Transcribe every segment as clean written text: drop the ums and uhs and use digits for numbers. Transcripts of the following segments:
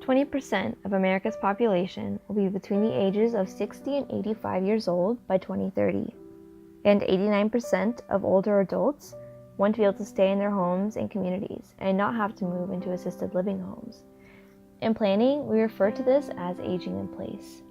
20% of America's population will be between the ages of 60 and 85 years old by 2030, and 89% of older adults want to be able to stay in their homes and communities and not have to move into assisted living homes. In planning, we refer to this as aging in place.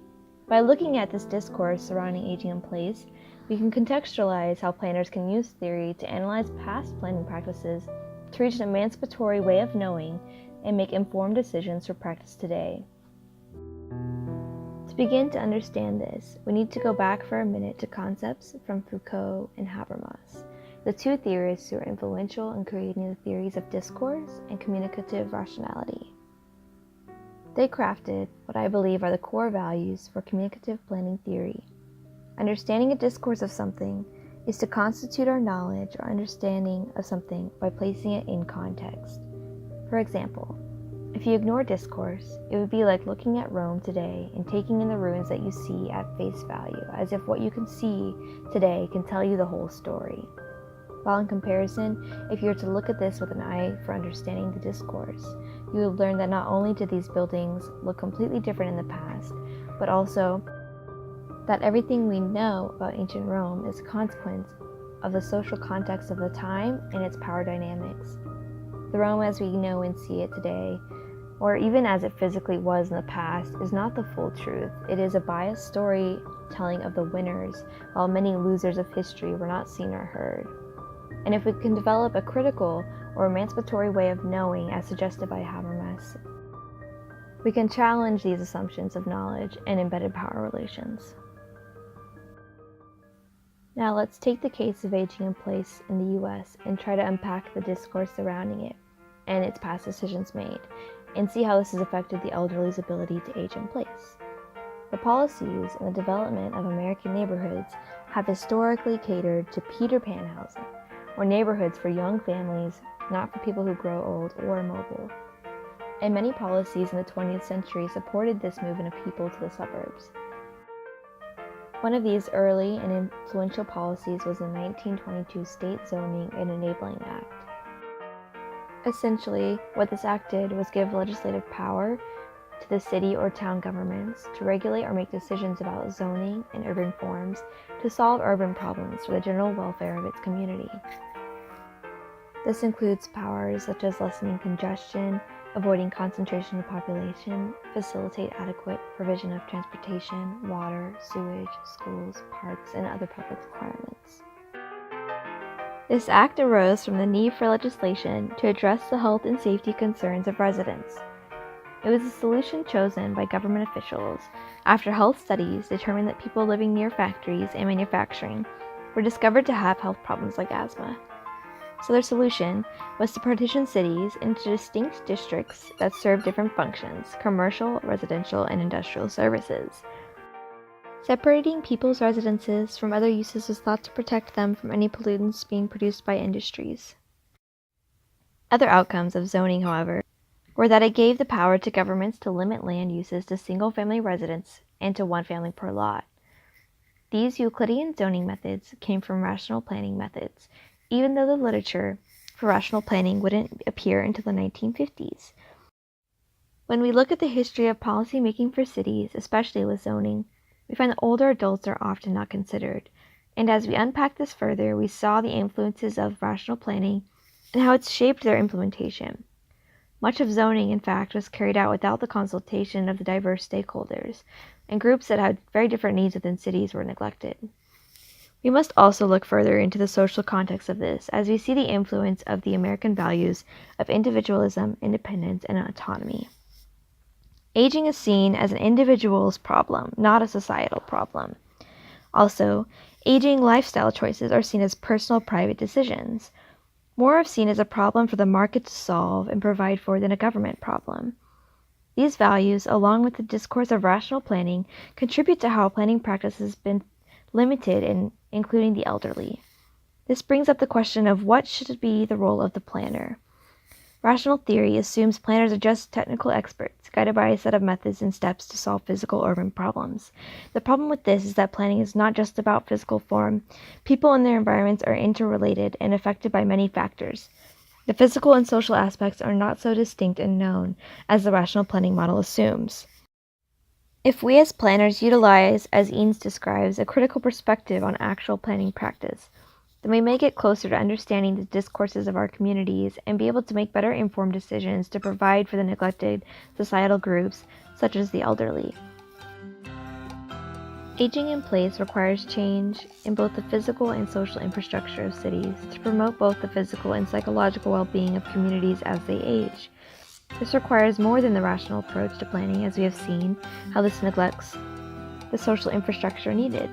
By looking at this discourse surrounding aging in place, we can contextualize how planners can use theory to analyze past planning practices to reach an emancipatory way of knowing and make informed decisions for practice today. To begin to understand this, we need to go back for a minute to concepts from Foucault and Habermas, the two theorists who are influential in creating the theories of discourse and communicative rationality. They crafted what I believe are the core values for communicative planning theory. Understanding a discourse of something is to constitute our knowledge or understanding of something by placing it in context. For example, if you ignore discourse, it would be like looking at Rome today and taking in the ruins that you see at face value, as if what you can see today can tell you the whole story. While in comparison, if you were to look at this with an eye for understanding the discourse, you would learn that not only did these buildings look completely different in the past, but also that everything we know about ancient Rome is a consequence of the social context of the time and its power dynamics. The Rome as we know and see it today, or even as it physically was in the past, is not the full truth. It is a biased storytelling of the winners, while many losers of history were not seen or heard. And if we can develop a critical or emancipatory way of knowing, as suggested by Habermas, we can challenge these assumptions of knowledge and embedded power relations. Now let's take the case of aging in place in the US and try to unpack the discourse surrounding it and its past decisions made, and see how this has affected the elderly's ability to age in place. The policies and the development of American neighborhoods have historically catered to Peter Pan housing, or neighborhoods for young families, not for people who grow old or immobile. And many policies in the 20th century supported this movement of people to the suburbs. One of these early and influential policies was the 1922 State Zoning and Enabling Act. Essentially, what this act did was give legislative power to the city or town governments to regulate or make decisions about zoning and urban forms to solve urban problems for the general welfare of its community. This includes powers such as lessening congestion, avoiding concentration of population, facilitate adequate provision of transportation, water, sewage, schools, parks, and other public requirements. This act arose from the need for legislation to address the health and safety concerns of residents. It was a solution chosen by government officials after health studies determined that people living near factories and manufacturing were discovered to have health problems like asthma. So their solution was to partition cities into distinct districts that served different functions: commercial, residential, and industrial services. Separating people's residences from other uses was thought to protect them from any pollutants being produced by industries. Other outcomes of zoning, however, were that it gave the power to governments to limit land uses to single-family residents and to one family per lot. These Euclidean zoning methods came from rational planning methods, even though the literature for rational planning wouldn't appear until the 1950s. When we look at the history of policy making for cities, especially with zoning, we find that older adults are often not considered. And as we unpack this further, we saw the influences of rational planning and how it's shaped their implementation. Much of zoning, in fact, was carried out without the consultation of the diverse stakeholders, and groups that had very different needs within cities were neglected. We must also look further into the social context of this, as we see the influence of the American values of individualism, independence, and autonomy. Aging is seen as an individual's problem, not a societal problem. Also, aging lifestyle choices are seen as personal, private decisions. More are seen as a problem for the market to solve and provide for than a government problem. These values, along with the discourse of rational planning, contribute to how planning practice has been limited in including the elderly. This brings up the question of what should be the role of the planner. Rational theory assumes planners are just technical experts, guided by a set of methods and steps to solve physical urban problems. The problem with this is that planning is not just about physical form. People and their environments are interrelated and affected by many factors. The physical and social aspects are not so distinct and known as the rational planning model assumes. If we as planners utilize, as Eanes describes, a critical perspective on actual planning practice, then we may get closer to understanding the discourses of our communities and be able to make better informed decisions to provide for the neglected societal groups, such as the elderly. Aging in place requires change in both the physical and social infrastructure of cities to promote both the physical and psychological well-being of communities as they age. This requires more than the rational approach to planning, as we have seen how this neglects the social infrastructure needed.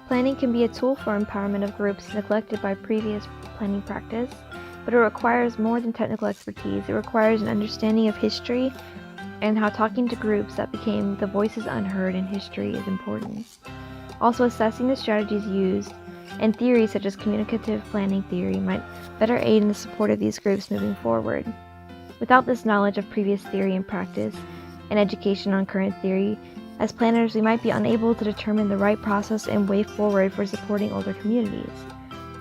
Planning can be a tool for empowerment of groups neglected by previous planning practice, but it requires more than technical expertise. It requires an understanding of history and how talking to groups that became the voices unheard in history is important. Also, assessing the strategies used and theories such as communicative planning theory might better aid in the support of these groups moving forward. Without this knowledge of previous theory and practice and education on current theory, as planners, we might be unable to determine the right process and way forward for supporting older communities.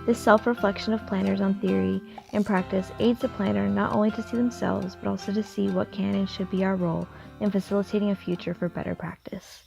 This self-reflection of planners on theory and practice aids the planner not only to see themselves, but also to see what can and should be our role in facilitating a future for better practice.